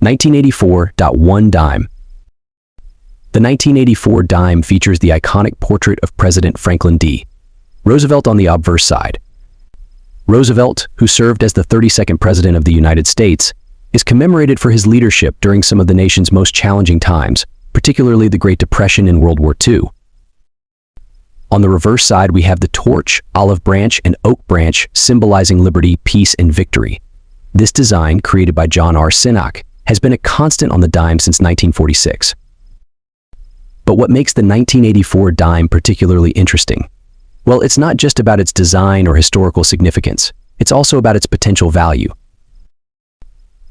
1984.1 dime. The 1984 dime features the iconic portrait of President Franklin D. Roosevelt on the obverse side. Roosevelt, who served as the 32nd President of the United States, is commemorated for his leadership during some of the nation's most challenging times, particularly the Great Depression and World War II. On the reverse side, we have the torch, olive branch, and oak branch, symbolizing liberty, peace, and victory. This design, created by John R. Sinnock, has been a constant on the dime since 1946. But what makes the 1984 dime particularly interesting? Well, it's not just about its design or historical significance. It's also about its potential value.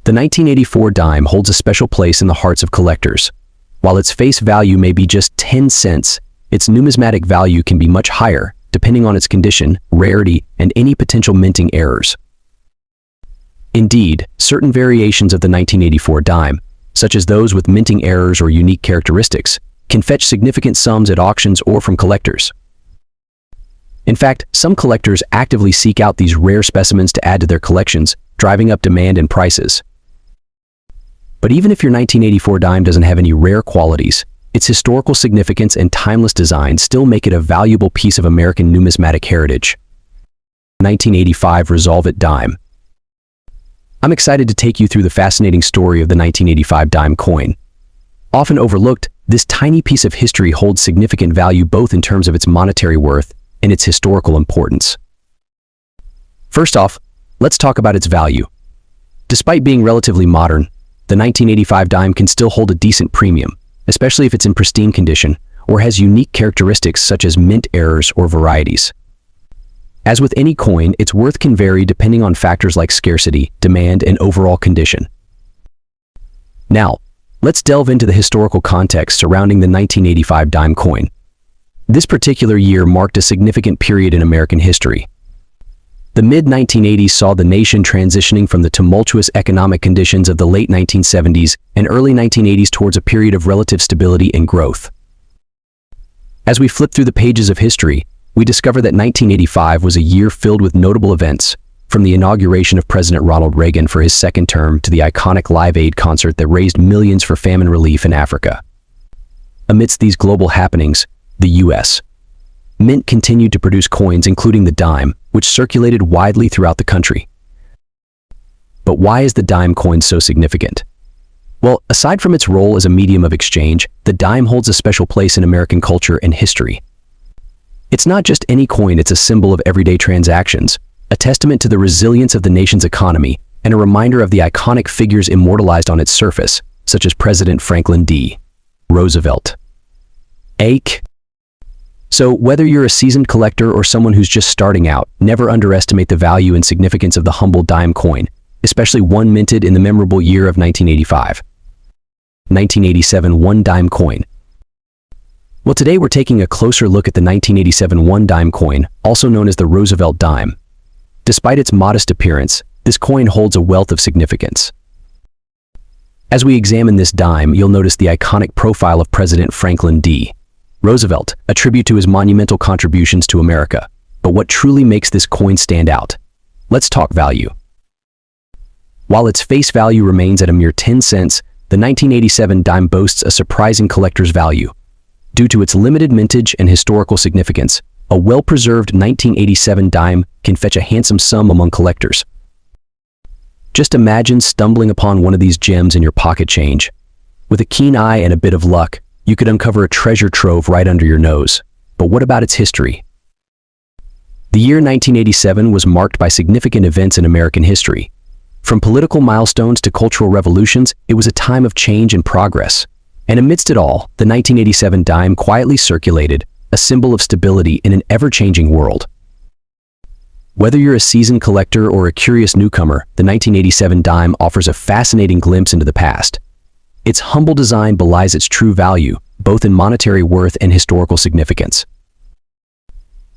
The 1984 dime holds a special place in the hearts of collectors. While its face value may be just 10 cents, its numismatic value can be much higher, depending on its condition, rarity, and any potential minting errors. Indeed, certain variations of the 1984 dime, such as those with minting errors or unique characteristics, can fetch significant sums at auctions or from collectors. In fact, some collectors actively seek out these rare specimens to add to their collections, driving up demand and prices. But even if your 1984 dime doesn't have any rare qualities, its historical significance and timeless design still make it a valuable piece of American numismatic heritage. 1985 Resolve It dime. I'm excited to take you through the fascinating story of the 1985 dime coin. Often overlooked, this tiny piece of history holds significant value both in terms of its monetary worth and its historical importance. First off, let's talk about its value. Despite being relatively modern, the 1985 dime can still hold a decent premium, especially if it's in pristine condition or has unique characteristics such as mint errors or varieties. As with any coin, its worth can vary depending on factors like scarcity, demand, and overall condition. Now, let's delve into the historical context surrounding the 1985 dime coin. This particular year marked a significant period in American history. The mid-1980s saw the nation transitioning from the tumultuous economic conditions of the late 1970s and early 1980s towards a period of relative stability and growth. As we flip through the pages of history, we discover that 1985 was a year filled with notable events, from the inauguration of President Ronald Reagan for his second term to the iconic Live Aid concert that raised millions for famine relief in Africa. Amidst these global happenings, the U.S. Mint continued to produce coins, including the dime, which circulated widely throughout the country. But why is the dime coin so significant? Well, aside from its role as a medium of exchange, the dime holds a special place in American culture and history. It's not just any coin, it's a symbol of everyday transactions, a testament to the resilience of the nation's economy, and a reminder of the iconic figures immortalized on its surface, such as President Franklin D. Roosevelt. So whether you're a seasoned collector or someone who's just starting out, never underestimate the value and significance of the humble dime coin, especially one minted in the memorable year of 1985. 1987 one dime coin. Well, today we're taking a closer look at the 1987 one dime coin, also known as the Roosevelt dime. Despite its modest appearance, this coin holds a wealth of significance. As we examine this dime, you'll notice the iconic profile of President Franklin D. Roosevelt, a tribute to his monumental contributions to America. But what truly makes this coin stand out? Let's talk value. While its face value remains at a mere 10 cents, the 1987 dime boasts a surprising collector's value. Due to its limited mintage and historical significance, a well-preserved 1987 dime can fetch a handsome sum among collectors. Just imagine stumbling upon one of these gems in your pocket change. With a keen eye and a bit of luck, you could uncover a treasure trove right under your nose. But what about its history? The year 1987 was marked by significant events in American history. From political milestones to cultural revolutions, it was a time of change and progress. And amidst it all, the 1987 dime quietly circulated, a symbol of stability in an ever-changing world. Whether you're a seasoned collector or a curious newcomer, the 1987 dime offers a fascinating glimpse into the past. Its humble design belies its true value, both in monetary worth and historical significance.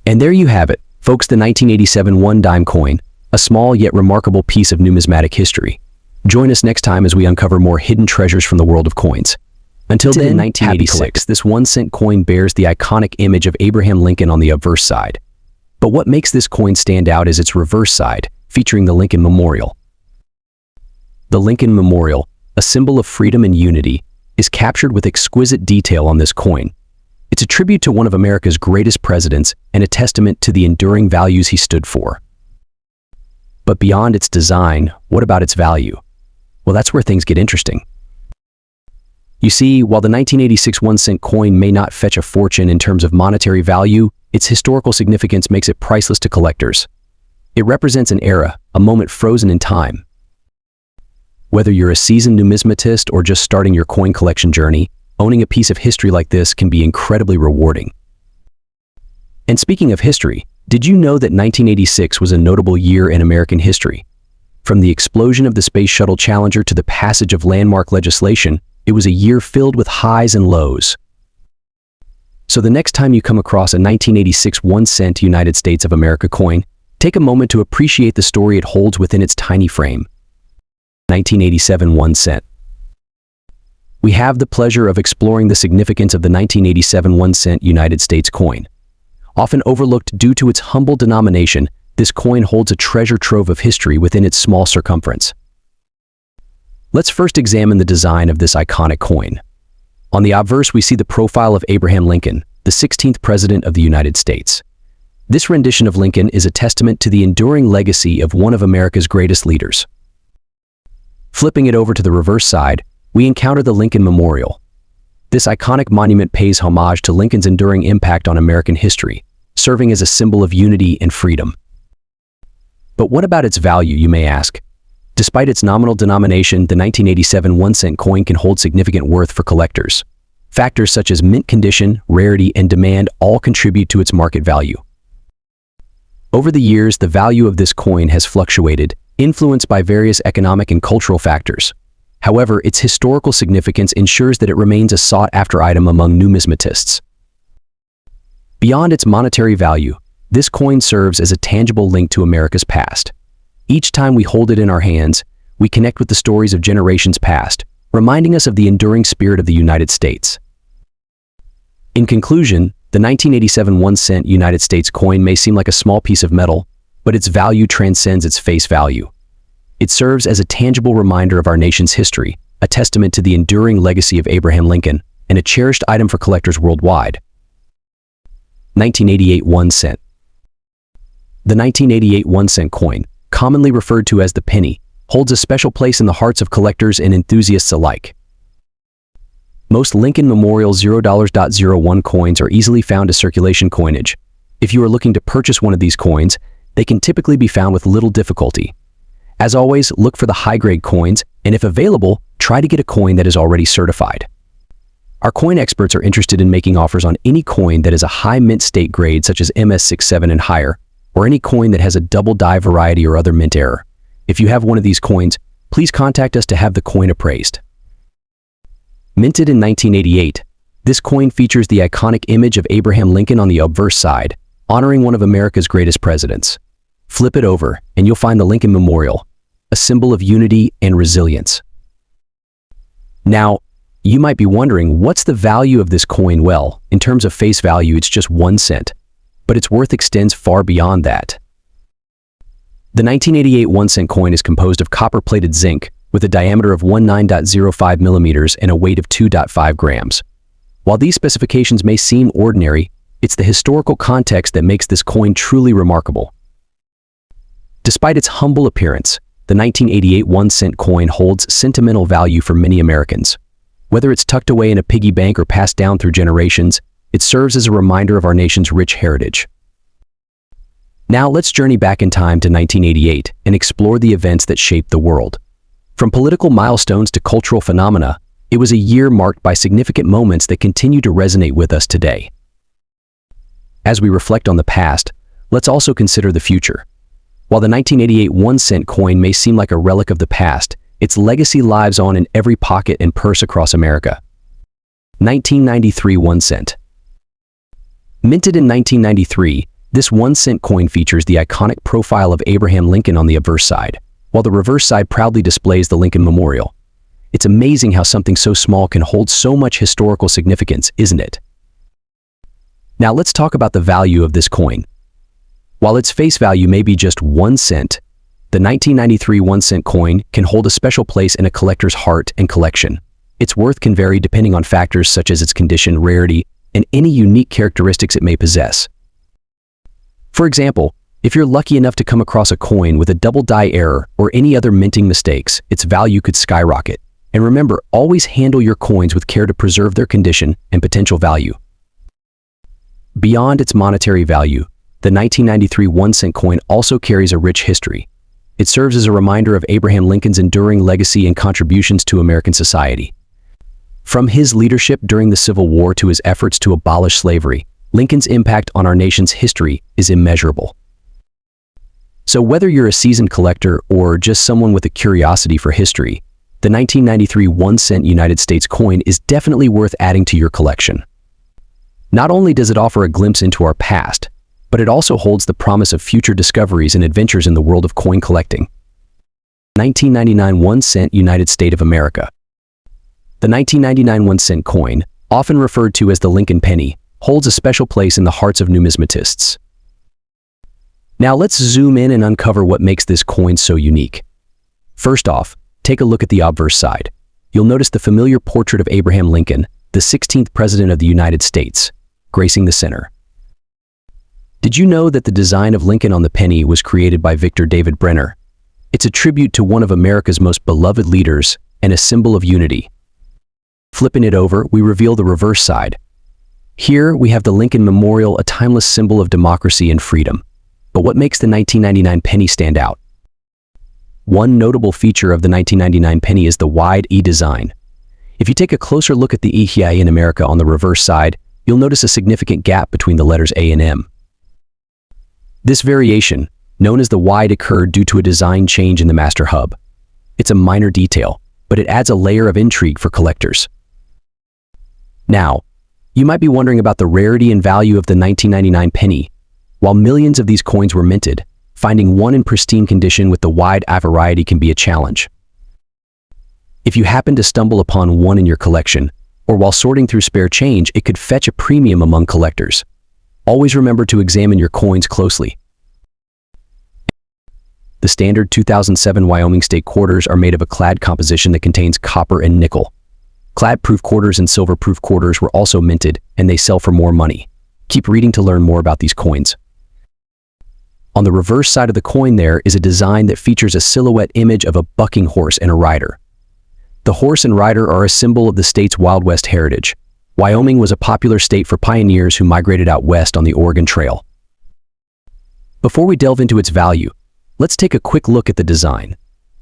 And there you have it, folks, the 1987 one dime coin, a small yet remarkable piece of numismatic history. Join us next time as we uncover more hidden treasures from the world of coins. Until then, in 1986, this 1 cent coin bears the iconic image of Abraham Lincoln on the obverse side. But what makes this coin stand out is its reverse side, featuring the Lincoln Memorial. The Lincoln Memorial, a symbol of freedom and unity, is captured with exquisite detail on this coin. It's a tribute to one of America's greatest presidents and a testament to the enduring values he stood for. But beyond its design, what about its value? Well, that's where things get interesting. You see, while the 1986 1-cent coin may not fetch a fortune in terms of monetary value, its historical significance makes it priceless to collectors. It represents an era, a moment frozen in time. Whether you're a seasoned numismatist or just starting your coin collection journey, owning a piece of history like this can be incredibly rewarding. And speaking of history, did you know that 1986 was a notable year in American history? From the explosion of the Space Shuttle Challenger to the passage of landmark legislation, it was a year filled with highs and lows. So the next time you come across a 1986 1-cent United States of America coin, take a moment to appreciate the story it holds within its tiny frame. 1987 1-cent. We have the pleasure of exploring the significance of the 1987 1-cent United States coin. Often overlooked due to its humble denomination, this coin holds a treasure trove of history within its small circumference. Let's first examine the design of this iconic coin. On the obverse, we see the profile of Abraham Lincoln, the 16th President of the United States. This rendition of Lincoln is a testament to the enduring legacy of one of America's greatest leaders. Flipping it over to the reverse side, we encounter the Lincoln Memorial. This iconic monument pays homage to Lincoln's enduring impact on American history, serving as a symbol of unity and freedom. But what about its value, you may ask? Despite its nominal denomination, the 1987 1-cent coin can hold significant worth for collectors. Factors such as mint condition, rarity, and demand all contribute to its market value. Over the years, the value of this coin has fluctuated, influenced by various economic and cultural factors. However, its historical significance ensures that it remains a sought-after item among numismatists. Beyond its monetary value, this coin serves as a tangible link to America's past. Each time we hold it in our hands, we connect with the stories of generations past, reminding us of the enduring spirit of the United States. In conclusion, the 1987 1-cent United States coin may seem like a small piece of metal, but its value transcends its face value. It serves as a tangible reminder of our nation's history, a testament to the enduring legacy of Abraham Lincoln, and a cherished item for collectors worldwide. 1988 1-cent. The 1988 1-cent coin, commonly referred to as the penny, holds a special place in the hearts of collectors and enthusiasts alike. Most Lincoln Memorial $0.01 coins are easily found as circulation coinage. If you are looking to purchase one of these coins, they can typically be found with little difficulty. As always, look for the high-grade coins, and if available, try to get a coin that is already certified. Our coin experts are interested in making offers on any coin that is a high mint state grade such as MS67 and higher, or any coin that has a double die variety or other mint error. If you have one of these coins, please contact us to have the coin appraised. Minted in 1988, this coin features the iconic image of Abraham Lincoln on the obverse side, honoring one of America's greatest presidents. Flip it over, and you'll find the Lincoln Memorial, a symbol of unity and resilience. Now, you might be wondering, what's the value of this coin? Well, in terms of face value, it's just 1 cent, but its worth extends far beyond that. The 1988 1-cent coin is composed of copper-plated zinc with a diameter of 19.05 millimeters and a weight of 2.5 grams. While these specifications may seem ordinary, it's the historical context that makes this coin truly remarkable. Despite its humble appearance, the 1988 1-cent coin holds sentimental value for many Americans. Whether it's tucked away in a piggy bank or passed down through generations, it serves as a reminder of our nation's rich heritage. Now let's journey back in time to 1988 and explore the events that shaped the world. From political milestones to cultural phenomena, it was a year marked by significant moments that continue to resonate with us today. As we reflect on the past, let's also consider the future. While the 1988 1-cent coin may seem like a relic of the past, its legacy lives on in every pocket and purse across America. 1993 1-cent. Minted in 1993, this 1-cent coin features the iconic profile of Abraham Lincoln on the obverse side, while the reverse side proudly displays the Lincoln Memorial. It's amazing how something so small can hold so much historical significance, isn't it? Now let's talk about the value of this coin. While its face value may be just 1 cent, the 1993 1-cent coin can hold a special place in a collector's heart and collection. Its worth can vary depending on factors such as its condition, rarity, and any unique characteristics it may possess. For example, if you're lucky enough to come across a coin with a double die error or any other minting mistakes, its value could skyrocket. And remember, always handle your coins with care to preserve their condition and potential value. Beyond its monetary value, the 1993 1-cent coin also carries a rich history. It serves as a reminder of Abraham Lincoln's enduring legacy and contributions to American society. From his leadership during the Civil War to his efforts to abolish slavery, Lincoln's impact on our nation's history is immeasurable. So whether you're a seasoned collector or just someone with a curiosity for history, the 1993 1-cent United States coin is definitely worth adding to your collection. Not only does it offer a glimpse into our past, but it also holds the promise of future discoveries and adventures in the world of coin collecting. 1999 1-cent United States of America. The 1999 1-cent coin, often referred to as the Lincoln penny, holds a special place in the hearts of numismatists. Now let's zoom in and uncover what makes this coin so unique. First off, take a look at the obverse side. You'll notice the familiar portrait of Abraham Lincoln, the 16th President of the United States, gracing the center. Did you know that the design of Lincoln on the penny was created by Victor David Brenner? It's a tribute to one of America's most beloved leaders and a symbol of unity. Flipping it over, we reveal the reverse side. Here we have the Lincoln Memorial, a timeless symbol of democracy and freedom. But what makes the 1999 penny stand out? One notable feature of the 1999 penny is the wide E design. If you take a closer look at the E here in America on the reverse side, you'll notice a significant gap between the letters A and M. This variation, known as the wide, occurred due to a design change in the master hub. It's a minor detail, but it adds a layer of intrigue for collectors. Now, you might be wondering about the rarity and value of the 1999 penny. While millions of these coins were minted, finding one in pristine condition with the wide A variety can be a challenge. If you happen to stumble upon one in your collection, or while sorting through spare change, it could fetch a premium among collectors. Always remember to examine your coins closely. The standard 2007 Wyoming State quarters are made of a clad composition that contains copper and nickel. Clad-proof quarters and silver-proof quarters were also minted, and they sell for more money. Keep reading to learn more about these coins. On the reverse side of the coin there is a design that features a silhouette image of a bucking horse and a rider. The horse and rider are a symbol of the state's Wild West heritage. Wyoming was a popular state for pioneers who migrated out west on the Oregon Trail. Before we delve into its value, let's take a quick look at the design.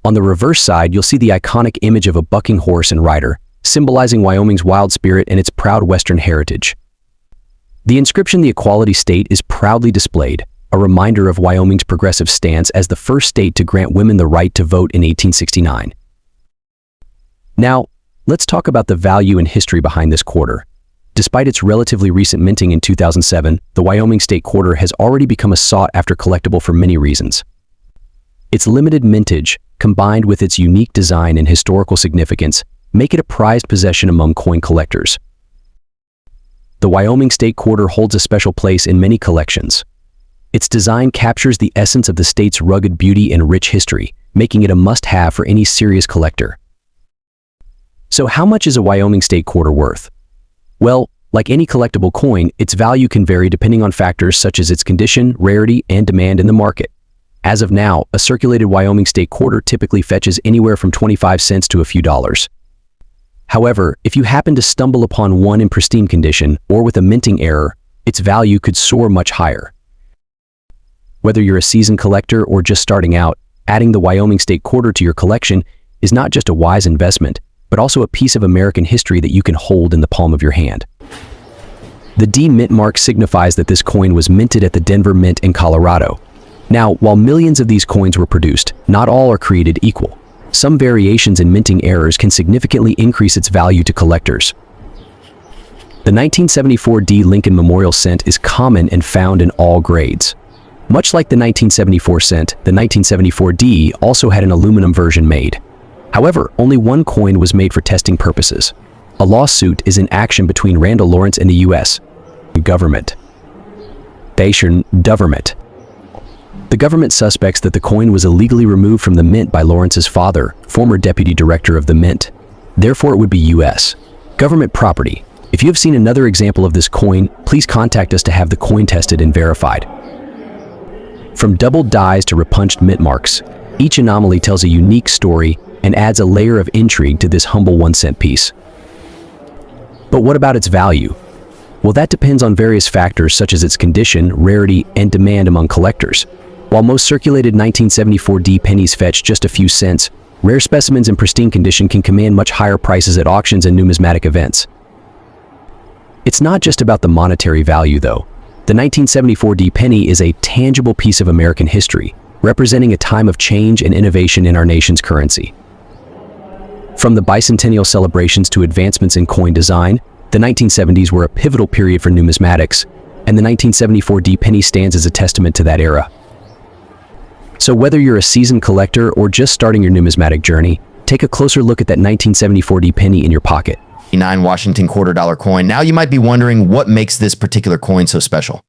On the reverse side, you'll see the iconic image of a bucking horse and rider, symbolizing Wyoming's wild spirit and its proud Western heritage. The inscription, "The Equality State," is proudly displayed, a reminder of Wyoming's progressive stance as the first state to grant women the right to vote in 1869. Now, let's talk about the value and history behind this quarter. Despite its relatively recent minting in 2007, the Wyoming State Quarter has already become a sought-after collectible for many reasons. Its limited mintage, combined with its unique design and historical significance, make it a prized possession among coin collectors. The Wyoming State Quarter holds a special place in many collections. Its design captures the essence of the state's rugged beauty and rich history, making it a must-have for any serious collector. So how much is a Wyoming State Quarter worth? Well, like any collectible coin, its value can vary depending on factors such as its condition, rarity, and demand in the market. As of now, a circulated Wyoming State Quarter typically fetches anywhere from 25 cents to a few dollars. However, if you happen to stumble upon one in pristine condition or with a minting error, its value could soar much higher. Whether you're a seasoned collector or just starting out, adding the Wyoming State Quarter to your collection is not just a wise investment, but also a piece of American history that you can hold in the palm of your hand. The D mint mark signifies that this coin was minted at the Denver Mint in Colorado. Now, while millions of these coins were produced, not all are created equal. Some variations in minting errors can significantly increase its value to collectors. The 1974 D Lincoln Memorial cent is common and found in all grades. Much like the 1974 cent, the 1974 D also had an aluminum version made. However, only one coin was made for testing purposes. A lawsuit is in action between Randall Lawrence and the U.S. government. Government. The government suspects that the coin was illegally removed from the mint by Lawrence's father, former deputy director of the mint. Therefore, it would be U.S. government property. If you have seen another example of this coin, please contact us to have the coin tested and verified. From doubled dies to repunched mint marks, each anomaly tells a unique story and adds a layer of intrigue to this humble 1-cent piece. But what about its value? Well, that depends on various factors such as its condition, rarity, and demand among collectors. While most circulated 1974D pennies fetch just a few cents, rare specimens in pristine condition can command much higher prices at auctions and numismatic events. It's not just about the monetary value, though. The 1974D penny is a tangible piece of American history, representing a time of change and innovation in our nation's currency. From the bicentennial celebrations to advancements in coin design, the 1970s were a pivotal period for numismatics, and the 1974D penny stands as a testament to that era. So whether you're a seasoned collector or just starting your numismatic journey, take a closer look at that 1974D penny in your pocket. Washington $quarter coin. Now you might be wondering what makes this particular coin so special.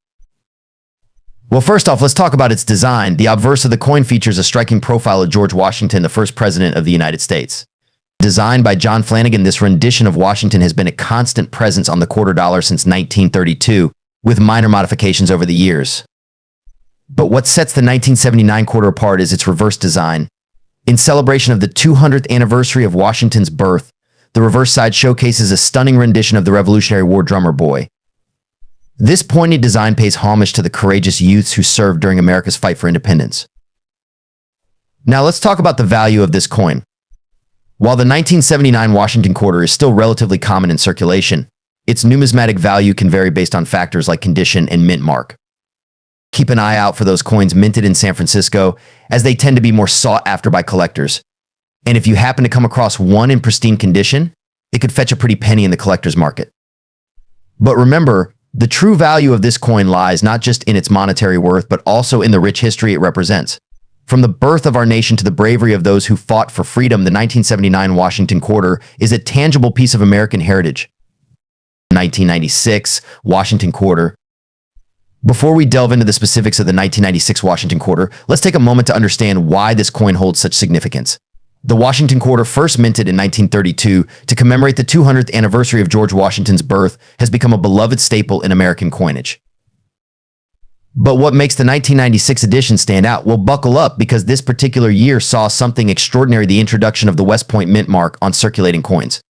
Well, first off, let's talk about its design. The obverse of the coin features a striking profile of George Washington, the first president of the United States. Designed by John Flanagan, this rendition of Washington has been a constant presence on the $quarter since 1932, with minor modifications over the years. But what sets the 1979 quarter apart is its reverse design. In celebration of the 200th anniversary of Washington's birth, the reverse side showcases a stunning rendition of the Revolutionary War drummer boy. This poignant design pays homage to the courageous youths who served during America's fight for independence. Now let's talk about the value of this coin. While the 1979 Washington quarter is still relatively common in circulation, its numismatic value can vary based on factors like condition and mint mark. Keep an eye out for those coins minted in San Francisco, as they tend to be more sought after by collectors. And if you happen to come across one in pristine condition, it could fetch a pretty penny in the collector's market. But remember, the true value of this coin lies not just in its monetary worth, but also in the rich history it represents. From the birth of our nation to the bravery of those who fought for freedom, the 1979 Washington quarter is a tangible piece of American heritage. 1996 Washington quarter. Before we delve into the specifics of the 1996 Washington quarter, let's take a moment to understand why this coin holds such significance. The Washington quarter, first minted in 1932 to commemorate the 200th anniversary of George Washington's birth, has become a beloved staple in American coinage. But what makes the 1996 edition stand out? Well, buckle up, because this particular year saw something extraordinary: the introduction of the West Point mint mark on circulating coins.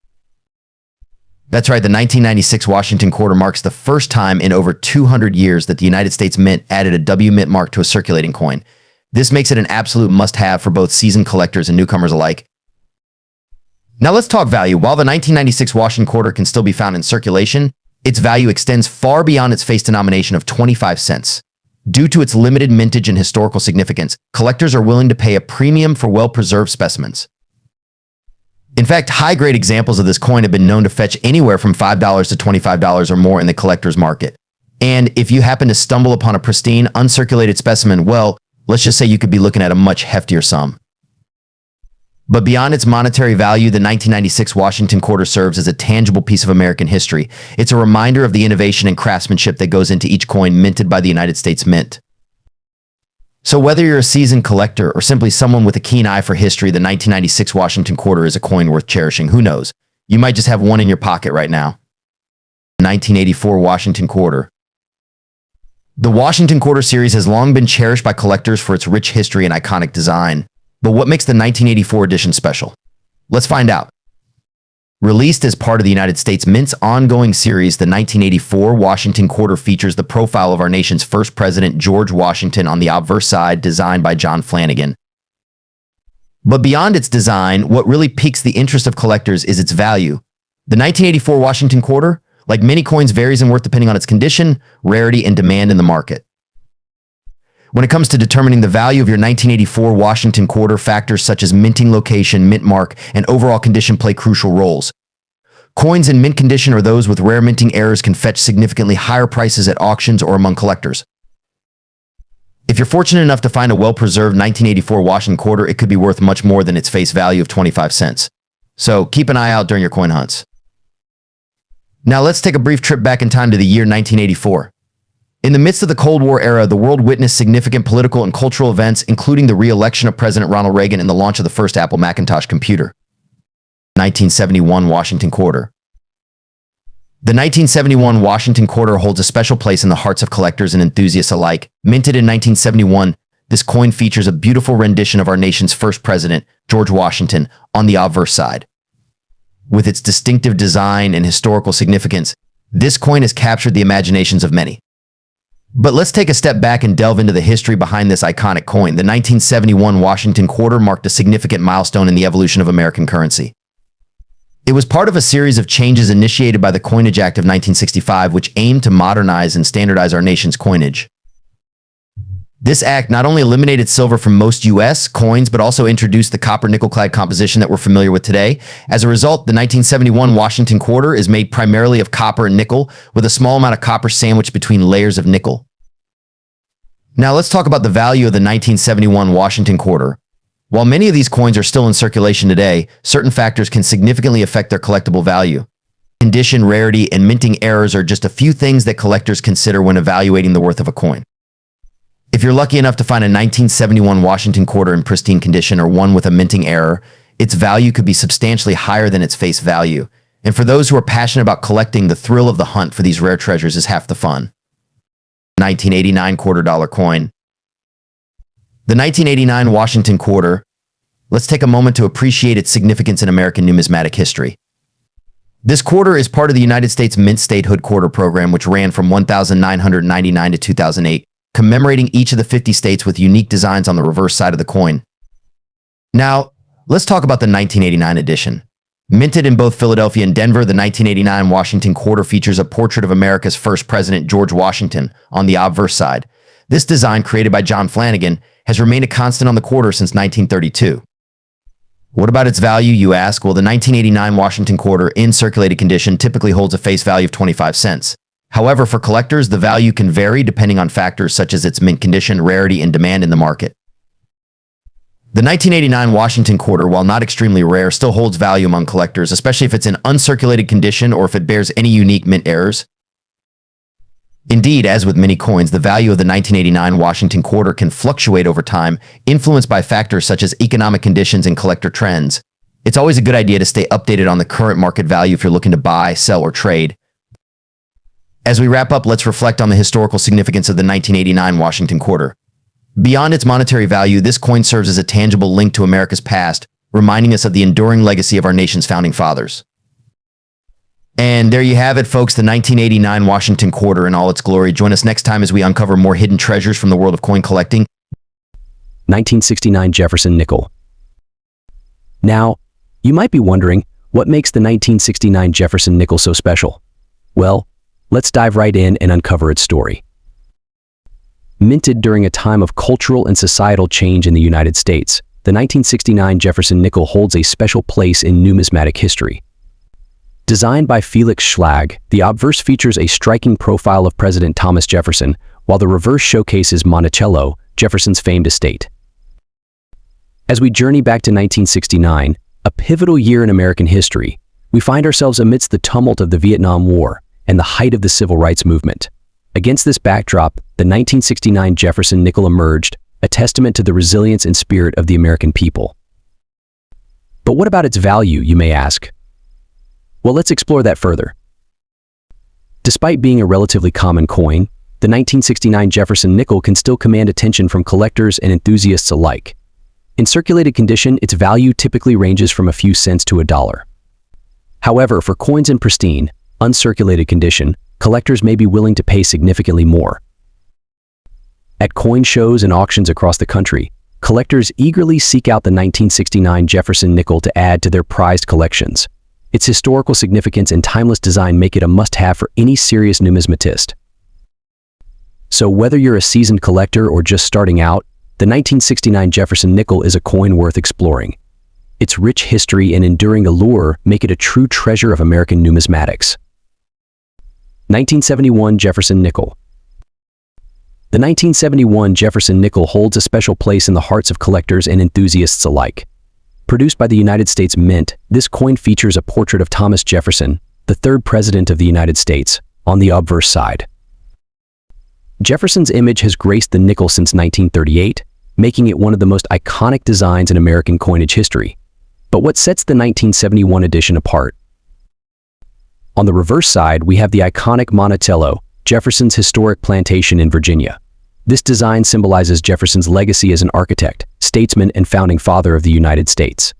That's right, the 1996 Washington quarter marks the first time in over 200 years that the United States Mint added a W mint mark to a circulating coin. This makes it an absolute must-have for both seasoned collectors and newcomers alike. Now let's talk value. While the 1996 Washington quarter can still be found in circulation, its value extends far beyond its face denomination of 25 cents. Due to its limited mintage and historical significance, collectors are willing to pay a premium for well-preserved specimens. In fact, high-grade examples of this coin have been known to fetch anywhere from $5 to $25 or more in the collector's market. And if you happen to stumble upon a pristine, uncirculated specimen, well, let's just say you could be looking at a much heftier sum. But beyond its monetary value, the 1996 Washington quarter serves as a tangible piece of American history. It's a reminder of the innovation and craftsmanship that goes into each coin minted by the United States Mint. So whether you're a seasoned collector or simply someone with a keen eye for history, the 1996 Washington quarter is a coin worth cherishing. Who knows? You might just have one in your pocket right now. 1984 Washington quarter. The Washington quarter series has long been cherished by collectors for its rich history and iconic design. But what makes the 1984 edition special? Let's find out. Released as part of the United States Mint's ongoing series, the 1984 Washington quarter features the profile of our nation's first president, George Washington, on the obverse side, designed by John Flanagan. But beyond its design, what really piques the interest of collectors is its value. The 1984 Washington quarter, like many coins, varies in worth depending on its condition, rarity, and demand in the market. When it comes to determining the value of your 1984 Washington quarter, factors such as minting location, mint mark, and overall condition play crucial roles. Coins in mint condition or those with rare minting errors can fetch significantly higher prices at auctions or among collectors. If you're fortunate enough to find a well-preserved 1984 Washington quarter, it could be worth much more than its face value of 25 cents. So keep an eye out during your coin hunts. Now let's take a brief trip back in time to the year 1984. In the midst of the Cold War era, the world witnessed significant political and cultural events, including the re-election of President Ronald Reagan and the launch of the first Apple Macintosh computer. 1971 Washington Quarter. The 1971 Washington Quarter holds a special place in the hearts of collectors and enthusiasts alike. Minted in 1971, this coin features a beautiful rendition of our nation's first president, George Washington, on the obverse side. With its distinctive design and historical significance, this coin has captured the imaginations of many. But let's take a step back and delve into the history behind this iconic coin. The 1971 Washington Quarter marked a significant milestone in the evolution of American currency. It was part of a series of changes initiated by the Coinage Act of 1965, which aimed to modernize and standardize our nation's coinage. This act not only eliminated silver from most U.S. coins, but also introduced the copper-nickel-clad composition that we're familiar with today. As a result, the 1971 Washington Quarter is made primarily of copper and nickel, with a small amount of copper sandwiched between layers of nickel. Now let's talk about the value of the 1971 Washington Quarter. While many of these coins are still in circulation today, certain factors can significantly affect their collectible value. Condition, rarity, and minting errors are just a few things that collectors consider when evaluating the worth of a coin. If you're lucky enough to find a 1971 Washington Quarter in pristine condition or one with a minting error, its value could be substantially higher than its face value. And for those who are passionate about collecting, the thrill of the hunt for these rare treasures is half the fun. 1989 $quarter coin. The 1989 Washington Quarter. Let's take a moment to appreciate its significance in American numismatic history. This quarter is part of the United States Mint Statehood Quarter program, which ran from 1999 to 2008. Commemorating each of the 50 states with unique designs on the reverse side of the coin. Now, let's talk about the 1989 edition. Minted in both Philadelphia and Denver, the 1989 Washington Quarter features a portrait of America's first president, George Washington, on the obverse side. This design, created by John Flanagan, has remained a constant on the quarter since 1932. What about its value, you ask? Well, the 1989 Washington Quarter, in circulated condition, typically holds a face value of 25 cents. However, for collectors, the value can vary depending on factors such as its mint condition, rarity, and demand in the market. The 1989 Washington Quarter, while not extremely rare, still holds value among collectors, especially if it's in uncirculated condition or if it bears any unique mint errors. Indeed, as with many coins, the value of the 1989 Washington Quarter can fluctuate over time, influenced by factors such as economic conditions and collector trends. It's always a good idea to stay updated on the current market value if you're looking to buy, sell, or trade. As we wrap up, let's reflect on the historical significance of the 1989 Washington Quarter. Beyond its monetary value, this coin serves as a tangible link to America's past, reminding us of the enduring legacy of our nation's founding fathers. And there you have it, folks, the 1989 Washington Quarter in all its glory. Join us next time as we uncover more hidden treasures from the world of coin collecting. 1969 Jefferson Nickel. Now, you might be wondering, what makes the 1969 Jefferson Nickel so special? Well, let's dive right in and uncover its story. Minted during a time of cultural and societal change in the United States, the 1969 Jefferson Nickel holds a special place in numismatic history. Designed by Felix Schlag, the obverse features a striking profile of President Thomas Jefferson, while the reverse showcases Monticello, Jefferson's famed estate. As we journey back to 1969, a pivotal year in American history, we find ourselves amidst the tumult of the Vietnam War and the height of the civil rights movement. Against this backdrop, the 1969 Jefferson Nickel emerged, a testament to the resilience and spirit of the American people. But what about its value, you may ask? Well, let's explore that further. Despite being a relatively common coin, the 1969 Jefferson Nickel can still command attention from collectors and enthusiasts alike. In circulated condition, its value typically ranges from a few cents to $1. However, for coins in pristine, uncirculated condition, collectors may be willing to pay significantly more. At coin shows and auctions across the country, collectors eagerly seek out the 1969 Jefferson Nickel to add to their prized collections. Its historical significance and timeless design make it a must-have for any serious numismatist. So whether you're a seasoned collector or just starting out, the 1969 Jefferson Nickel is a coin worth exploring. Its rich history and enduring allure make it a true treasure of American numismatics. 1971 Jefferson Nickel. The 1971 Jefferson Nickel holds a special place in the hearts of collectors and enthusiasts alike. Produced by the United States Mint, this coin features a portrait of Thomas Jefferson, the third President of the United States, on the obverse side. Jefferson's image has graced the nickel since 1938, making it one of the most iconic designs in American coinage history. But what sets the 1971 edition apart? On the reverse side, we have the iconic Monticello, Jefferson's historic plantation in Virginia. This design symbolizes Jefferson's legacy as an architect, statesman, and founding father of the United States.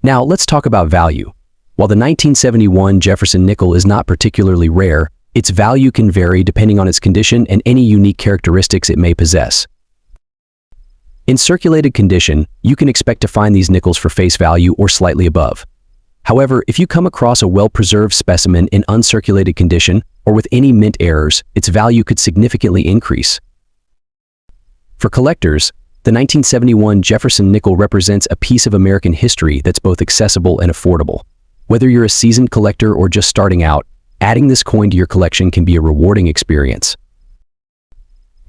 Now, let's talk about value. While the 1971 Jefferson nickel is not particularly rare, its value can vary depending on its condition and any unique characteristics it may possess. In circulated condition, you can expect to find these nickels for face value or slightly above. However, if you come across a well-preserved specimen in uncirculated condition or with any mint errors, its value could significantly increase. For collectors, the 1971 Jefferson nickel represents a piece of American history that's both accessible and affordable. Whether you're a seasoned collector or just starting out, adding this coin to your collection can be a rewarding experience.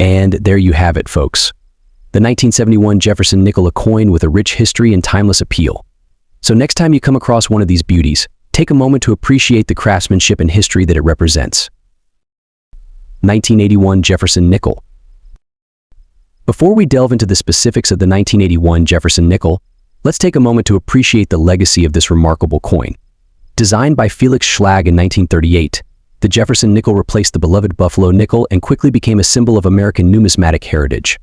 And there you have it, folks. The 1971 Jefferson nickel, a coin with a rich history and timeless appeal. So next time you come across one of these beauties, take a moment to appreciate the craftsmanship and history that it represents. 1981 Jefferson nickel. Before we delve into the specifics of the 1981 Jefferson nickel, let's take a moment to appreciate the legacy of this remarkable coin. Designed by Felix Schlag in 1938, the Jefferson nickel replaced the beloved Buffalo nickel and quickly became a symbol of American numismatic heritage.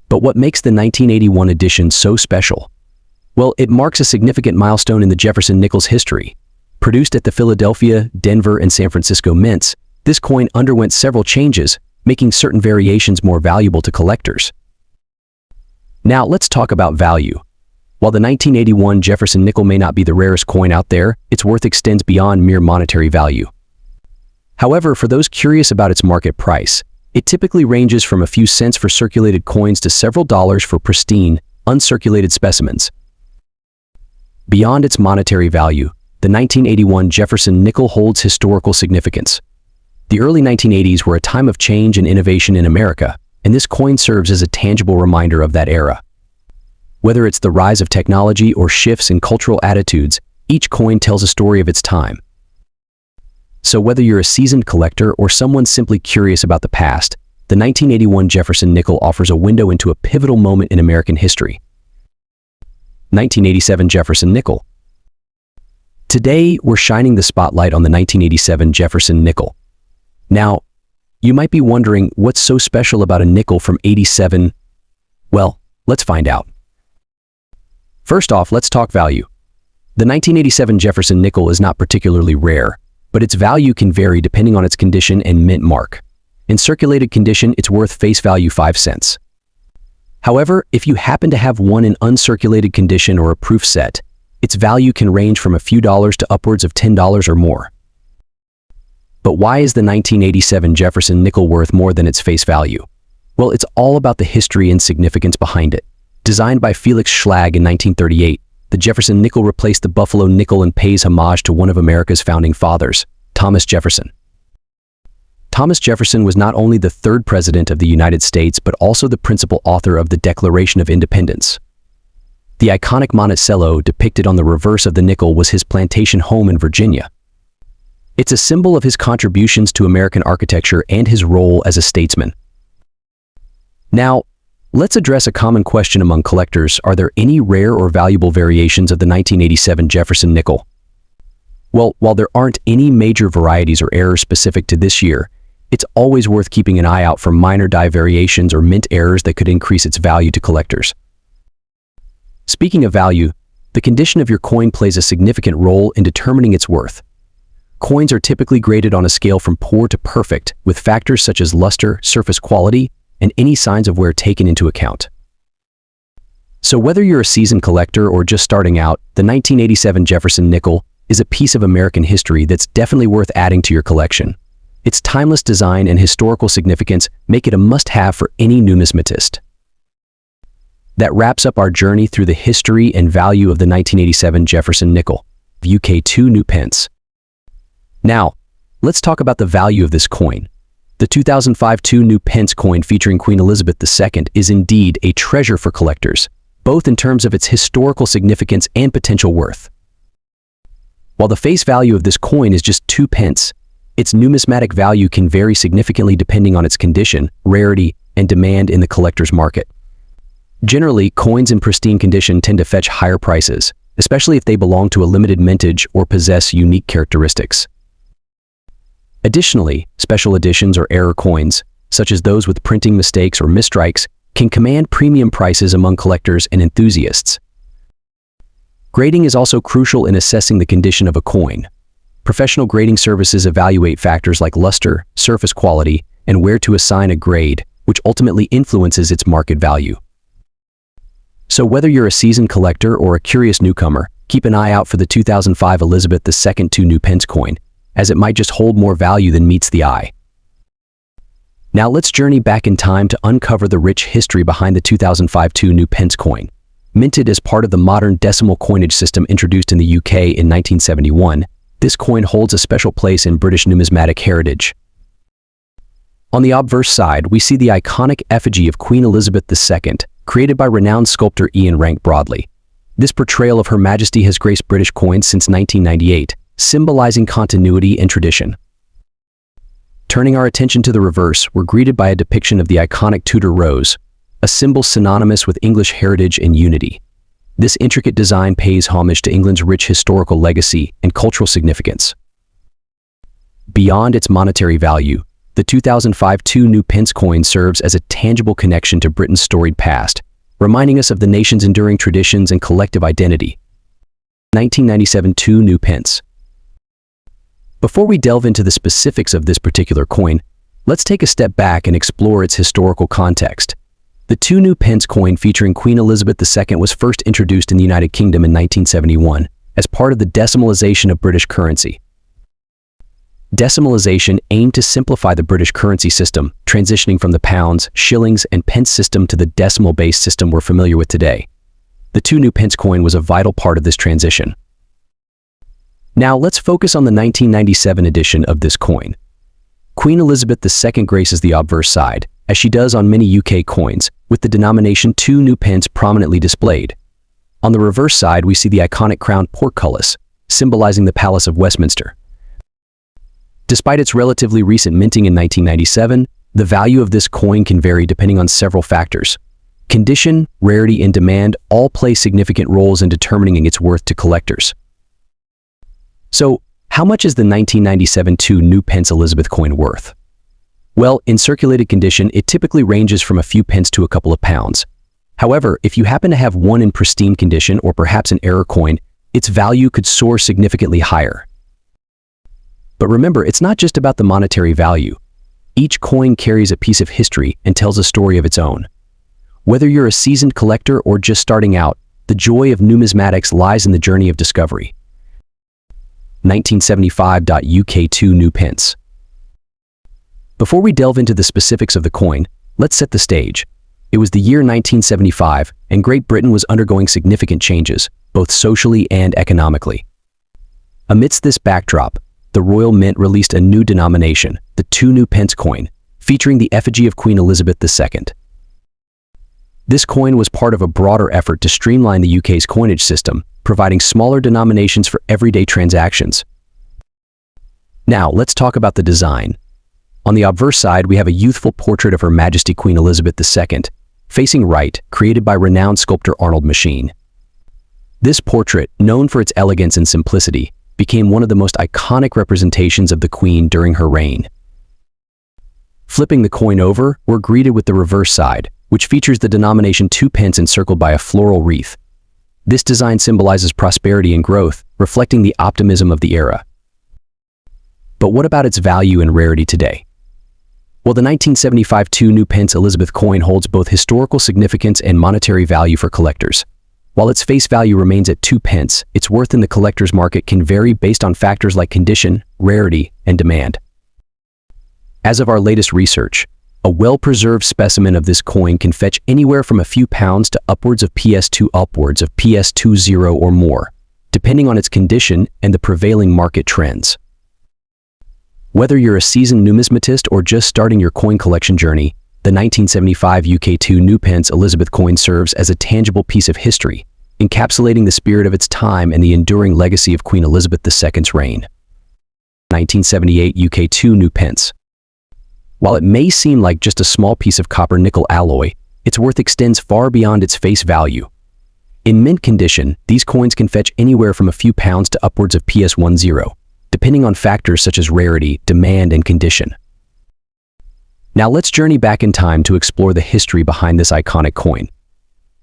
But what makes the 1981 edition so special? Well, it marks a significant milestone in the Jefferson nickel's history. Produced at the Philadelphia, Denver, and San Francisco mints, this coin underwent several changes, making certain variations more valuable to collectors. Now, let's talk about value. While the 1981 Jefferson nickel may not be the rarest coin out there, its worth extends beyond mere monetary value. However, for those curious about its market price, it typically ranges from a few cents for circulated coins to several dollars for pristine, uncirculated specimens. Beyond its monetary value, the 1981 Jefferson nickel holds historical significance. The early 1980s were a time of change and innovation in America, and this coin serves as a tangible reminder of that era. Whether it's the rise of technology or shifts in cultural attitudes, each coin tells a story of its time. So whether you're a seasoned collector or someone simply curious about the past, the 1981 Jefferson nickel offers a window into a pivotal moment in American history. 1987 Jefferson nickel. Today, we're shining the spotlight on the 1987 Jefferson nickel. Now, you might be wondering what's so special about a nickel from '87? Well, let's find out. First off, let's talk value. The 1987 Jefferson nickel is not particularly rare, but its value can vary depending on its condition and mint mark. In circulated condition, it's worth face value 5 cents. However, if you happen to have one in uncirculated condition or a proof set, its value can range from a few dollars to upwards of $10 or more. But why is the 1987 Jefferson nickel worth more than its face value? Well, it's all about the history and significance behind it. Designed by Felix Schlag in 1938, the Jefferson nickel replaced the Buffalo nickel and pays homage to one of America's founding fathers, Thomas Jefferson. Thomas Jefferson was not only the third president of the United States, but also the principal author of the Declaration of Independence. The iconic Monticello depicted on the reverse of the nickel was his plantation home in Virginia. It's a symbol of his contributions to American architecture and his role as a statesman. Now, let's address a common question among collectors. Are there any rare or valuable variations of the 1987 Jefferson nickel? Well, while there aren't any major varieties or errors specific to this year, it's always worth keeping an eye out for minor die variations or mint errors that could increase its value to collectors. Speaking of value, the condition of your coin plays a significant role in determining its worth. Coins are typically graded on a scale from poor to perfect, with factors such as luster, surface quality, and any signs of wear taken into account. So whether you're a seasoned collector or just starting out, the 1987 Jefferson nickel is a piece of American history that's definitely worth adding to your collection. Its timeless design and historical significance make it a must-have for any numismatist. That wraps up our journey through the history and value of the 1987 Jefferson nickel, UK 2 new pence. Now, let's talk about the value of this coin. The 2005 2 new pence coin featuring Queen Elizabeth II is indeed a treasure for collectors, both in terms of its historical significance and potential worth. While the face value of this coin is just 2 pence, its numismatic value can vary significantly depending on its condition, rarity, and demand in the collector's market. Generally, coins in pristine condition tend to fetch higher prices, especially if they belong to a limited mintage or possess unique characteristics. Additionally, special editions or error coins, such as those with printing mistakes or misstrikes, can command premium prices among collectors and enthusiasts. Grading is also crucial in assessing the condition of a coin. Professional grading services evaluate factors like luster, surface quality, and where to assign a grade, which ultimately influences its market value. So whether you're a seasoned collector or a curious newcomer, keep an eye out for the 2005 Elizabeth II 2 new pence coin, as it might just hold more value than meets the eye. Now let's journey back in time to uncover the rich history behind the 2005 2 new pence coin. Minted as part of the modern decimal coinage system introduced in the UK in 1971, this coin holds a special place in British numismatic heritage. On the obverse side, we see the iconic effigy of Queen Elizabeth II, created by renowned sculptor Ian Rank Broadley. This portrayal of Her Majesty has graced British coins since 1998, symbolizing continuity and tradition. Turning our attention to the reverse, we're greeted by a depiction of the iconic Tudor rose, a symbol synonymous with English heritage and unity. This intricate design pays homage to England's rich historical legacy and cultural significance. Beyond its monetary value, the 2005 2 new pence coin serves as a tangible connection to Britain's storied past, reminding us of the nation's enduring traditions and collective identity. 1997 2 new pence. Before we delve into the specifics of this particular coin, let's take a step back and explore its historical context. The 2 new pence coin featuring Queen Elizabeth II was first introduced in the United Kingdom in 1971 as part of the decimalization of British currency. Decimalization aimed to simplify the British currency system, transitioning from the pounds, shillings, and pence system to the decimal-based system we're familiar with today. The 2 new pence coin was a vital part of this transition. Now let's focus on the 1997 edition of this coin. Queen Elizabeth II graces the obverse side, as she does on many UK coins, with the denomination 2 new pence prominently displayed. On the reverse side, we see the iconic crowned portcullis, symbolizing the Palace of Westminster. Despite its relatively recent minting in 1997, the value of this coin can vary depending on several factors. Condition, rarity, and demand all play significant roles in determining its worth to collectors. So, how much is the 1997 2 new pence Elizabeth coin worth? Well, in circulated condition, it typically ranges from a few pence to a couple of pounds. However, if you happen to have one in pristine condition or perhaps an error coin, its value could soar significantly higher. But remember, it's not just about the monetary value. Each coin carries a piece of history and tells a story of its own. Whether you're a seasoned collector or just starting out, the joy of numismatics lies in the journey of discovery. 1975 UK 2 new pence. Before we delve into the specifics of the coin, let's set the stage. It was the year 1975, and Great Britain was undergoing significant changes, both socially and economically. Amidst this backdrop, the Royal Mint released a new denomination, the 2 new pence coin, featuring the effigy of Queen Elizabeth II. This coin was part of a broader effort to streamline the UK's coinage system, providing smaller denominations for everyday transactions. Now, let's talk about the design. On the obverse side, we have a youthful portrait of Her Majesty Queen Elizabeth II, facing right, created by renowned sculptor Arnold Machin. This portrait, known for its elegance and simplicity, became one of the most iconic representations of the Queen during her reign. Flipping the coin over, we're greeted with the reverse side, which features the denomination 2 pence encircled by a floral wreath. This design symbolizes prosperity and growth, reflecting the optimism of the era. But what about its value and rarity today? Well, the 1975 2 new pence Elizabeth coin holds both historical significance and monetary value for collectors. While its face value remains at 2 pence, its worth in the collector's market can vary based on factors like condition, rarity, and demand. As of our latest research, a well-preserved specimen of this coin can fetch anywhere from a few pounds to upwards of PS2 PS20 or more, depending on its condition and the prevailing market trends. Whether you're a seasoned numismatist or just starting your coin collection journey, the 1975 UK 2 new pence Elizabeth coin serves as a tangible piece of history, encapsulating the spirit of its time and the enduring legacy of Queen Elizabeth II's reign. 1978 UK 2 new pence. While it may seem like just a small piece of copper-nickel alloy, its worth extends far beyond its face value. In mint condition, these coins can fetch anywhere from a few pounds to upwards of PS10, depending on factors such as rarity, demand, and condition. Now let's journey back in time to explore the history behind this iconic coin.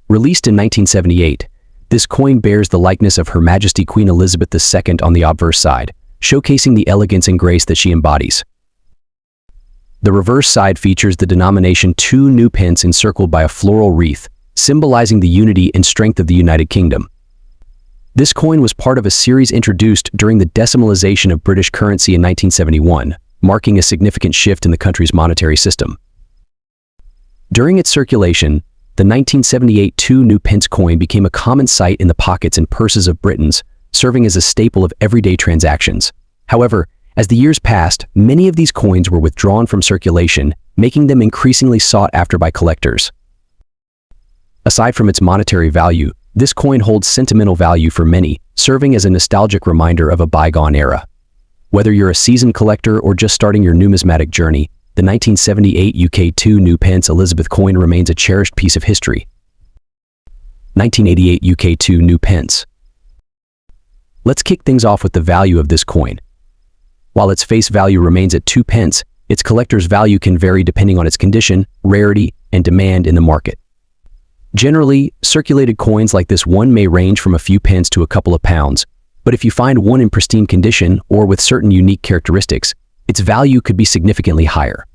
Released in 1978, this coin bears the likeness of Her Majesty Queen Elizabeth II on the obverse side, showcasing the elegance and grace that she embodies. The reverse side features the denomination 2 new pence encircled by a floral wreath, symbolizing the unity and strength of the United Kingdom. This coin was part of a series introduced during the decimalization of British currency in 1971, marking a significant shift in the country's monetary system. During its circulation, the 1978 2 new pence coin became a common sight in the pockets and purses of Britons, serving as a staple of everyday transactions. However, as the years passed, many of these coins were withdrawn from circulation, making them increasingly sought after by collectors. Aside from its monetary value, this coin holds sentimental value for many, serving as a nostalgic reminder of a bygone era. Whether you're a seasoned collector or just starting your numismatic journey, the 1978 UK 2 new pence Elizabeth coin remains a cherished piece of history. 1988 UK 2 new pence. Let's kick things off with the value of this coin. While its face value remains at 2 pence, its collector's value can vary depending on its condition, rarity, and demand in the market. Generally, circulated coins like this one may range from a few pence to a couple of pounds, but if you find one in pristine condition or with certain unique characteristics, its value could be significantly higher.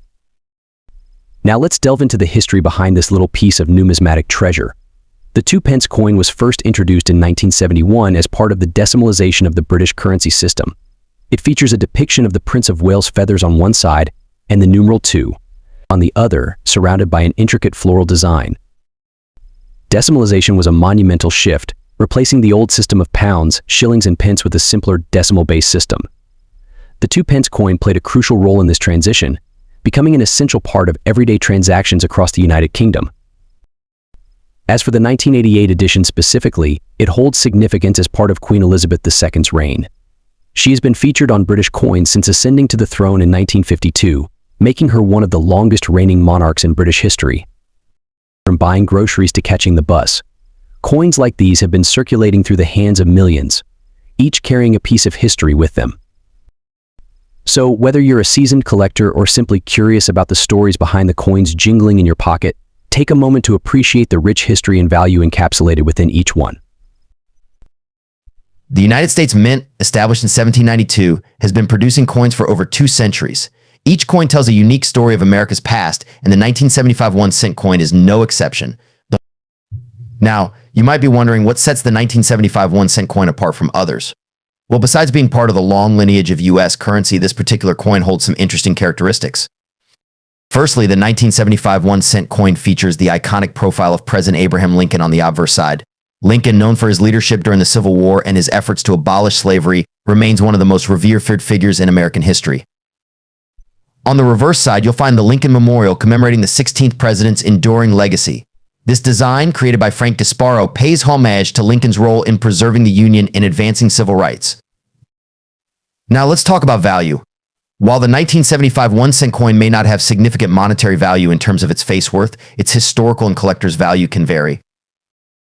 Now let's delve into the history behind this little piece of numismatic treasure. The 2 pence coin was first introduced in 1971 as part of the decimalization of the British currency system. It features a depiction of the Prince of Wales' feathers on one side and the numeral 2 on the other, surrounded by an intricate floral design. Decimalization was a monumental shift, replacing the old system of pounds, shillings, and pence with a simpler decimal-based system. The 2 pence coin played a crucial role in this transition, becoming an essential part of everyday transactions across the United Kingdom. As for the 1988 edition specifically, it holds significance as part of Queen Elizabeth II's reign. She has been featured on British coins since ascending to the throne in 1952, making her one of the longest reigning monarchs in British history. From buying groceries to catching the bus, coins like these have been circulating through the hands of millions, each carrying a piece of history with them. So, whether you're a seasoned collector or simply curious about the stories behind the coins jingling in your pocket, take a moment to appreciate the rich history and value encapsulated within each one. The United States Mint, established in 1792, has been producing coins for over 2 centuries. Each coin tells a unique story of America's past, and the 1975 1-cent coin is no exception. Now, you might be wondering what sets the 1975 1-cent coin apart from others. Well, besides being part of the long lineage of U.S. currency, this particular coin holds some interesting characteristics. Firstly, the 1975 1-cent coin features the iconic profile of President Abraham Lincoln on the obverse side. Lincoln, known for his leadership during the Civil War and his efforts to abolish slavery, remains one of the most revered figures in American history. On the reverse side, you'll find the Lincoln Memorial commemorating the 16th president's enduring legacy. This design, created by Frank Gasparo, pays homage to Lincoln's role in preserving the Union and advancing civil rights. Now let's talk about value. While the 1975 1-cent coin may not have significant monetary value in terms of its face worth, its historical and collector's value can vary.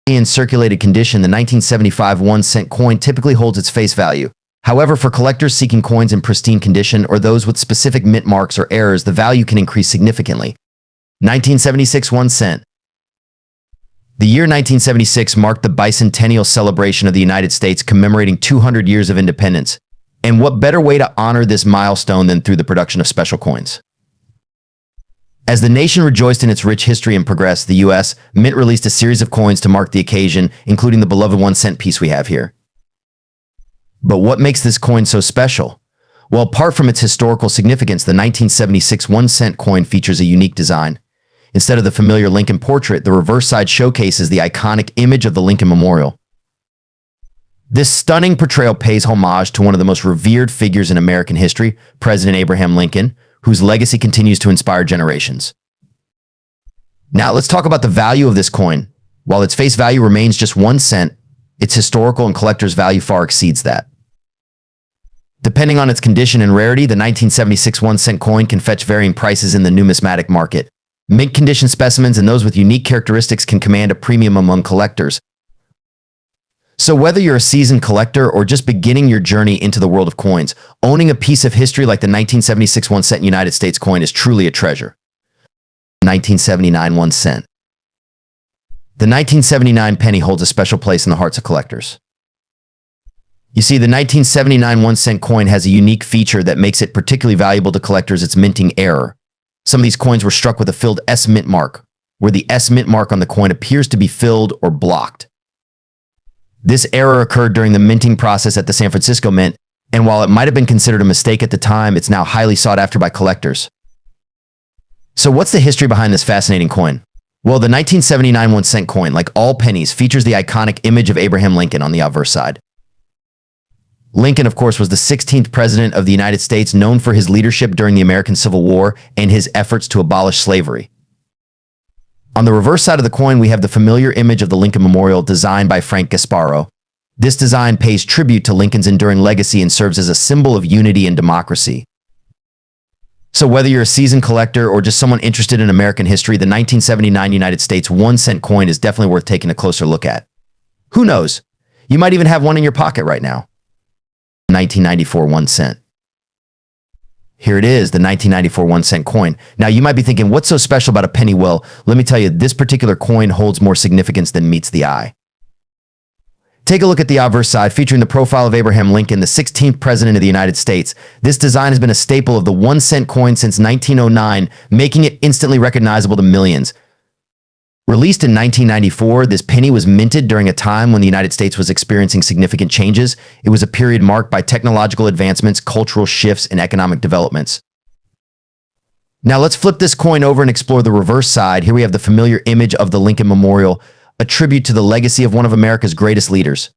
In circulated condition, the 1975 1-cent coin typically holds its face value. However, for collectors seeking coins in pristine condition or those with specific mint marks or errors, the value can increase significantly. 1976 1 cent. The year 1976 marked the bicentennial celebration of the United States, commemorating 200 years of independence. And what better way to honor this milestone than through the production of special coins? As the nation rejoiced in its rich history and progress, the U.S. Mint released a series of coins to mark the occasion, including the beloved 1-cent piece we have here. But what makes this coin so special? Well, apart from its historical significance, the 1976 1-cent coin features a unique design. Instead of the familiar Lincoln portrait, the reverse side showcases the iconic image of the Lincoln Memorial. This stunning portrayal pays homage to one of the most revered figures in American history, President Abraham Lincoln, whose legacy continues to inspire generations. Now let's talk about the value of this coin. While its face value remains just 1 cent, its historical and collector's value far exceeds that. Depending on its condition and rarity, the 1976 1-cent coin can fetch varying prices in the numismatic market. Mint condition specimens and those with unique characteristics can command a premium among collectors. So whether you're a seasoned collector or just beginning your journey into the world of coins, owning a piece of history like the 1976 1-cent United States coin is truly a treasure. 1979 1 cent. The 1979 penny holds a special place in the hearts of collectors. You see, the 1979 1-cent coin has a unique feature that makes it particularly valuable to collectors: its minting error. Some of these coins were struck with a filled S mint mark, where the S mint mark on the coin appears to be filled or blocked. This error occurred during the minting process at the San Francisco Mint, and while it might have been considered a mistake at the time, it's now highly sought after by collectors. So what's the history behind this fascinating coin? Well, the 1979 1-cent coin, like all pennies, features the iconic image of Abraham Lincoln on the obverse side. Lincoln, of course, was the 16th president of the United States, known for his leadership during the American Civil War and his efforts to abolish slavery. On the reverse side of the coin, we have the familiar image of the Lincoln Memorial designed by Frank Gasparo. This design pays tribute to Lincoln's enduring legacy and serves as a symbol of unity and democracy. So whether you're a seasoned collector or just someone interested in American history, the 1979 United States 1-cent coin is definitely worth taking a closer look at. Who knows? You might even have one in your pocket right now. 1994 1 cent. Here it is, the 1994 1-cent coin. Now you might be thinking, what's so special about a penny? Well, let me tell you, this particular coin holds more significance than meets the eye. Take a look at the obverse side, featuring the profile of Abraham Lincoln, the 16th president of the United States. This design has been a staple of the 1-cent coin since 1909, making it instantly recognizable to millions. Released in 1994, this penny was minted during a time when the United States was experiencing significant changes. It was a period marked by technological advancements, cultural shifts, and economic developments. Now let's flip this coin over and explore the reverse side. Here we have the familiar image of the Lincoln Memorial, a tribute to the legacy of one of America's greatest leaders.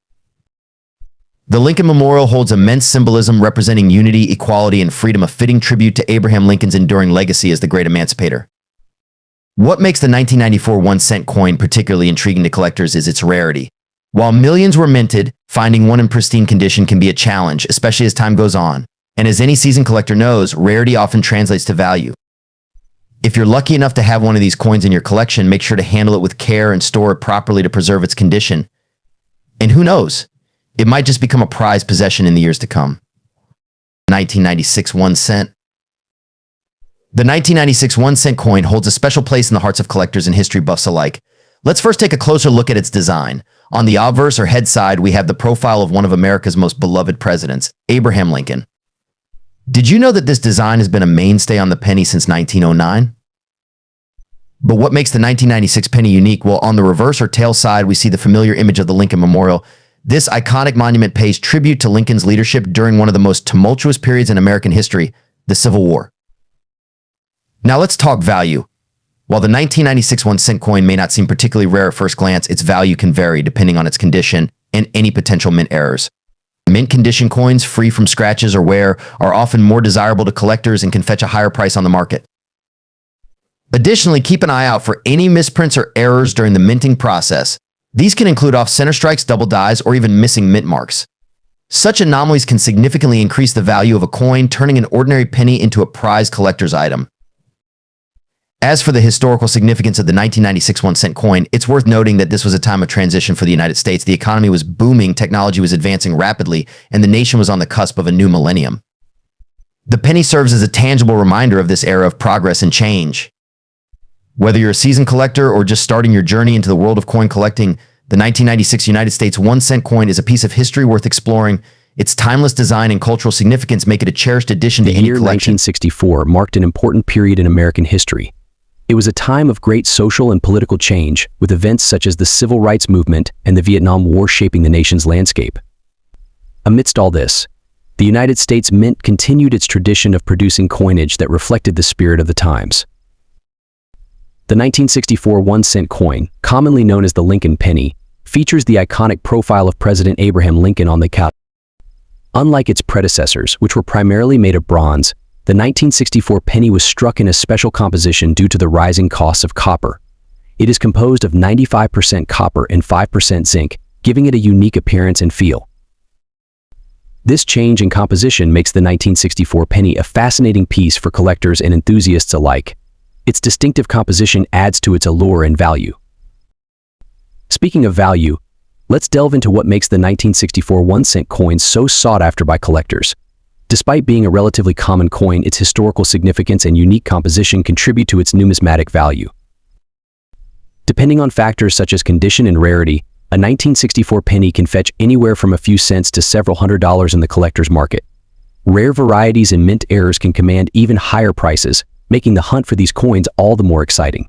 The Lincoln Memorial holds immense symbolism representing unity, equality, and freedom, a fitting tribute to Abraham Lincoln's enduring legacy as the great emancipator. What makes the 1994 1-cent coin particularly intriguing to collectors is its rarity. While millions were minted, finding one in pristine condition can be a challenge, especially as time goes on. And as any seasoned collector knows, rarity often translates to value. If you're lucky enough to have one of these coins in your collection, make sure to handle it with care and store it properly to preserve its condition. And who knows, it might just become a prized possession in the years to come. 1996 1 cent. The 1996 1-cent coin holds a special place in the hearts of collectors and history buffs alike. Let's first take a closer look at its design. On the obverse or head side, we have the profile of one of America's most beloved presidents, Abraham Lincoln. Did you know that this design has been a mainstay on the penny since 1909? But what makes the 1996 penny unique? Well, on the reverse or tail side, we see the familiar image of the Lincoln Memorial. This iconic monument pays tribute to Lincoln's leadership during one of the most tumultuous periods in American history, the Civil War. Now let's talk value. While the 1996 1-cent coin may not seem particularly rare at first glance, its value can vary depending on its condition and any potential mint errors. Mint condition coins, free from scratches or wear, are often more desirable to collectors and can fetch a higher price on the market. Additionally, keep an eye out for any misprints or errors during the minting process. These can include off-center strikes, double dies, or even missing mint marks. Such anomalies can significantly increase the value of a coin, turning an ordinary penny into a prized collector's item. As for the historical significance of the 1996 1-cent coin, it's worth noting that this was a time of transition for the United States. The economy was booming, technology was advancing rapidly, and the nation was on the cusp of a new millennium. The penny serves as a tangible reminder of this era of progress and change. Whether you're a seasoned collector or just starting your journey into the world of coin collecting, the 1996 United States 1-cent coin is a piece of history worth exploring. Its timeless design and cultural significance make it a cherished addition to any collection. The year 1964 marked an important period in American history. It was a time of great social and political change, with events such as the Civil Rights Movement and the Vietnam War shaping the nation's landscape. Amidst all this, the United States Mint continued its tradition of producing coinage that reflected the spirit of the times. The 1964 1-cent coin, commonly known as the Lincoln penny, features the iconic profile of President Abraham Lincoln on the cap. Unlike its predecessors, which were primarily made of bronze, the 1964 penny was struck in a special composition due to the rising costs of copper. It is composed of 95% copper and 5% zinc, giving it a unique appearance and feel. This change in composition makes the 1964 penny a fascinating piece for collectors and enthusiasts alike. Its distinctive composition adds to its allure and value. Speaking of value, let's delve into what makes the 1964 1-cent coin so sought after by collectors. Despite being a relatively common coin, its historical significance and unique composition contribute to its numismatic value. Depending on factors such as condition and rarity, a 1964 penny can fetch anywhere from a few cents to several $100s in the collector's market. Rare varieties and mint errors can command even higher prices, making the hunt for these coins all the more exciting.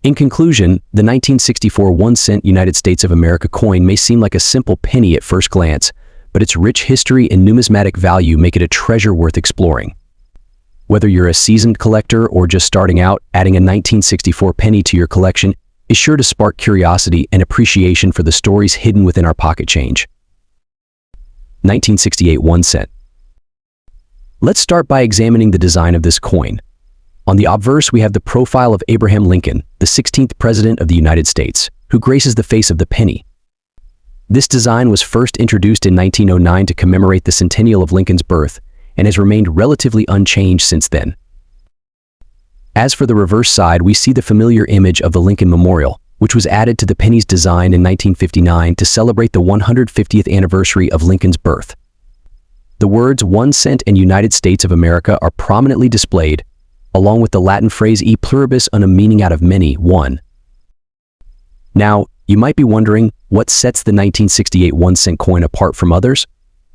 In conclusion, the 1964 1-cent United States of America coin may seem like a simple penny at first glance, but its rich history and numismatic value make it a treasure worth exploring. Whether you're a seasoned collector or just starting out, adding a 1964 penny to your collection is sure to spark curiosity and appreciation for the stories hidden within our pocket change. 1968 1-cent. Let's start by examining the design of this coin. On the obverse, we have the profile of Abraham Lincoln, the 16th President of the United States, who graces the face of the penny. This design was first introduced in 1909 to commemorate the centennial of Lincoln's birth and has remained relatively unchanged since then. As for the reverse side, we see the familiar image of the Lincoln Memorial, which was added to the penny's design in 1959 to celebrate the 150th anniversary of Lincoln's birth. The words 1 cent and United States of America are prominently displayed, along with the Latin phrase e pluribus unum, meaning out of many, one. Now, you might be wondering, what sets the 1968 1-cent coin apart from others?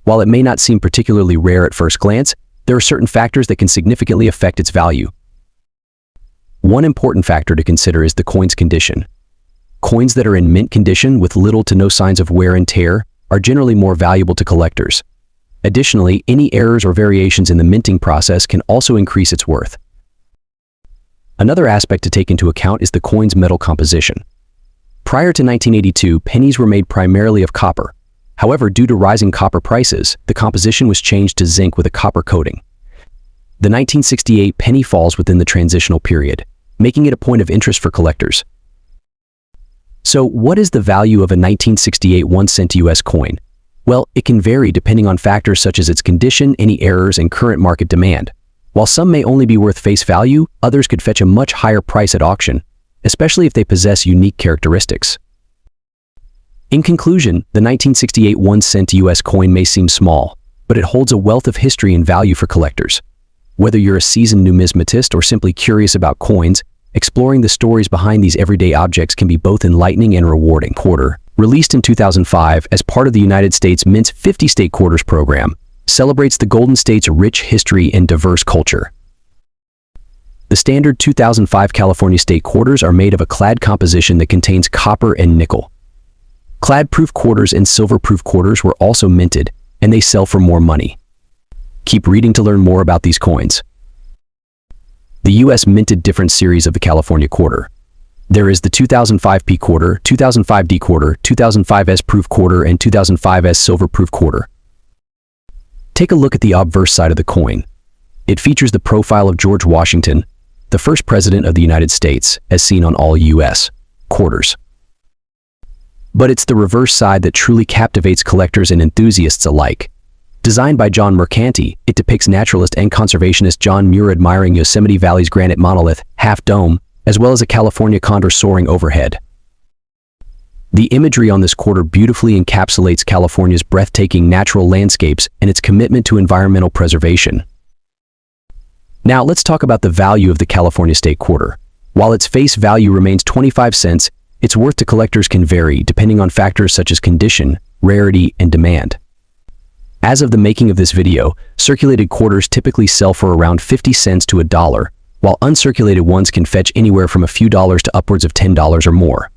While it may not seem particularly rare at first glance, there are certain factors that can significantly affect its value. One important factor to consider is the coin's condition. Coins that are in mint condition with little to no signs of wear and tear are generally more valuable to collectors. Additionally, any errors or variations in the minting process can also increase its worth. Another aspect to take into account is the coin's metal composition. Prior to 1982, pennies were made primarily of copper. However, due to rising copper prices, the composition was changed to zinc with a copper coating. The 1968 penny falls within the transitional period, making it a point of interest for collectors. So, what is the value of a 1968 1-cent US coin? Well, it can vary depending on factors such as its condition, any errors, and current market demand. While some may only be worth face value, others could fetch a much higher price at auction, especially if they possess unique characteristics. In conclusion, the 1968 1-cent US coin may seem small, but it holds a wealth of history and value for collectors. Whether you're a seasoned numismatist or simply curious about coins, exploring the stories behind these everyday objects can be both enlightening and rewarding. Quarter, released in 2005 as part of the United States Mint's 50 State Quarters program, celebrates the Golden State's rich history and diverse culture. The standard 2005 California State Quarters are made of a clad composition that contains copper and nickel. Clad-proof quarters and silver-proof quarters were also minted, and they sell for more money. Keep reading to learn more about these coins. The U.S. minted different series of the California quarter. There is the 2005 P quarter, 2005 D quarter, 2005 S-proof quarter, and 2005 S silver-proof quarter. Take a look at the obverse side of the coin. It features the profile of George Washington, the first president of the United States, as seen on all U.S. quarters. But it's the reverse side that truly captivates collectors and enthusiasts alike. Designed by John Mercanti, it depicts naturalist and conservationist John Muir admiring Yosemite Valley's granite monolith, Half Dome, as well as a California condor soaring overhead. The imagery on this quarter beautifully encapsulates California's breathtaking natural landscapes and its commitment to environmental preservation. Now let's talk about the value of the California State Quarter. While its face value remains 25 cents, its worth to collectors can vary depending on factors such as condition, rarity, and demand. As of the making of this video, circulated quarters typically sell for around 50 cents to $1, while uncirculated ones can fetch anywhere from a few dollars to upwards of $10 or more.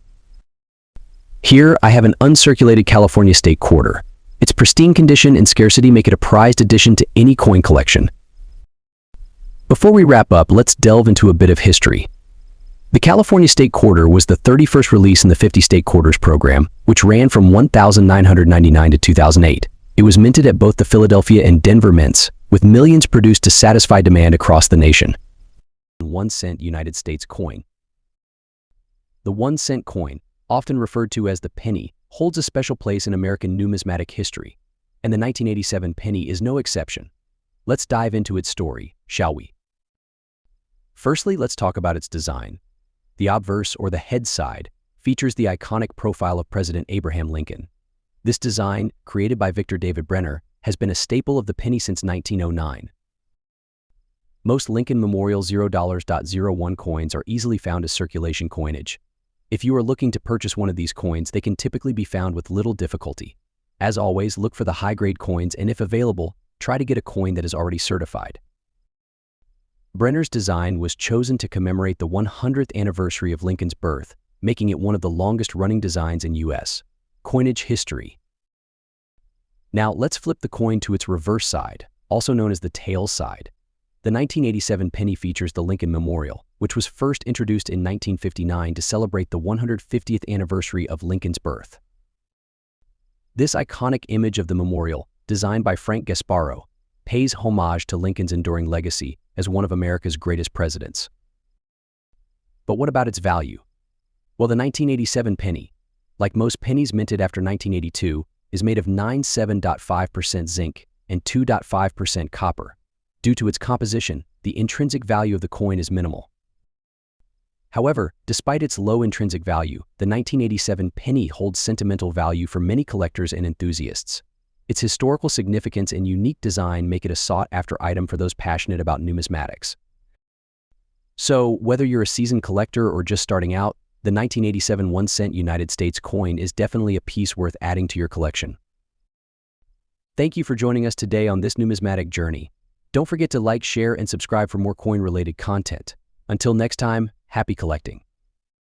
Here, I have an uncirculated California State Quarter. Its pristine condition and scarcity make it a prized addition to any coin collection. Before we wrap up, let's delve into a bit of history. The California State Quarter was the 31st release in the 50 State Quarters program, which ran from 1999 to 2008. It was minted at both the Philadelphia and Denver mints, with millions produced to satisfy demand across the nation. 1-cent United States coin. The 1-cent coin, often referred to as the penny, holds a special place in American numismatic history. and the 1987 penny is no exception. Let's dive into its story, shall we? Firstly, let's talk about its design. The obverse, or the head side, features the iconic profile of President Abraham Lincoln. This design, created by Victor David Brenner, has been a staple of the penny since 1909. Most Lincoln Memorial $0.01 coins are easily found as circulation coinage. If you are looking to purchase one of these coins, they can typically be found with little difficulty. As always, look for the high-grade coins, and if available, try to get a coin that is already certified. Brenner's design was chosen to commemorate the 100th anniversary of Lincoln's birth, making it one of the longest-running designs in U.S. coinage history. Now, let's flip the coin to its reverse side, also known as the tail side. The 1987 penny features the Lincoln Memorial, which was first introduced in 1959 to celebrate the 150th anniversary of Lincoln's birth. This iconic image of the memorial, designed by Frank Gasparo, pays homage to Lincoln's enduring legacy as one of America's greatest presidents. But what about its value? Well, the 1987 penny, like most pennies minted after 1982, is made of 97.5% zinc and 2.5% copper. Due to its composition, the intrinsic value of the coin is minimal. However, despite its low intrinsic value, the 1987 penny holds sentimental value for many collectors and enthusiasts. Its historical significance and unique design make it a sought-after item for those passionate about numismatics. So, whether you're a seasoned collector or just starting out, the 1987 1-cent United States coin is definitely a piece worth adding to your collection. Thank you for joining us today on this numismatic journey. Don't forget to like, share, and subscribe for more coin-related content. Until next time, happy collecting.